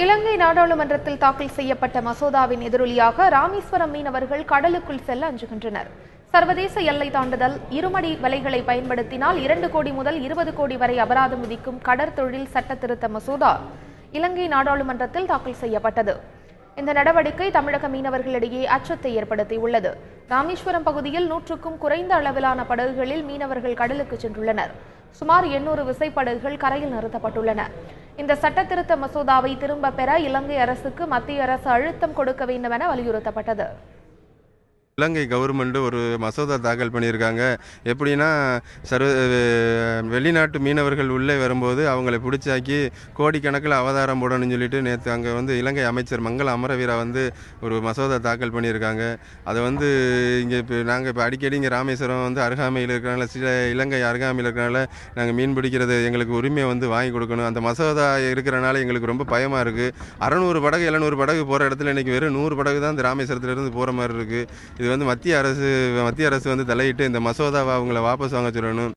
இலங்கை நாடாளுமன்றத்தில் தாக்கல் செய்யப்பட்ட மசோதாவின் எதிரொலியாக ராமேஸ்வரம் மீனவர்கள் கடலுக்குள் செல்ல அஞ்சுகின்றனர். சர்வதேச எல்லை தாண்டுதல், இருமடி வலைகளை பயன்படுத்தினால் 2 கோடி முதல் 20 கோடி வரை அபராதம் விதிக்கும் கடற்தொழில் சட்ட திருத்த மசோதா இலங்கை நாடாளுமன்றத்தில் தாக்கல் செய்யப்பட்டது. இந்த நடவடிக்கை தமிழக மீனவர்களிடையே அச்சத்தை ஏற்படுத்தியுள்ளது. ராமேஸ்வரம் பகுதியில் 100க்கும் குறைந்த அளவிலான படகுகளில் மீனவர்கள் கடலுக்கு சென்றுள்ளனர். சுமார் 800 விசைப்படகுகள் கரையில் நிறுத்தப்பட்டுள்ளன. இந்த சட்ட திருத்த மசோதாவை திரும்ப பெற இலங்கை அரசுக்கு மத்திய அரசு அழுத்தம் கொடுக்க வேண்டும் என வலியுறுத்தப்பட்டது. இலங்கை கவர்மெண்ட் ஒரு மசோதா தாக்கல் பண்ணியிருக்காங்க. எப்படின்னா, வெளிநாட்டு மீனவர்கள் உள்ளே வரும்போது அவங்களை பிடிச்சாக்கி கோடிக்கணக்கில் அவதாரம் போடணும்னு சொல்லிட்டு நேற்று அங்கே இலங்கை அமைச்சர் மங்கள அமரவீரா ஒரு மசோதா தாக்கல் பண்ணியிருக்காங்க. அதை இங்கே நாங்கள் அடிக்கடி இங்கே ராமேஸ்வரம் அருகாமையில் இருக்கிறனால, சில இலங்கை அருகாமையில் இருக்கிறனால நாங்கள் மீன் பிடிக்கிறது எங்களுக்கு உரிமையை வாங்கி கொடுக்கணும். அந்த மசோதா இருக்கிறனால எங்களுக்கு ரொம்ப பயமாக இருக்குது. 600 படகு 700 படகு போகிற இடத்துல இன்றைக்கி வெறும் 100 படகு தான் இந்த ராமேஸ்வரத்துலேருந்து போகிற மாதிரி இருக்குது. இது மத்திய அரசு தலையிட்டு இந்த மசோதாவை அவங்கள வாபஸ் வாங்க சொல்லணும்.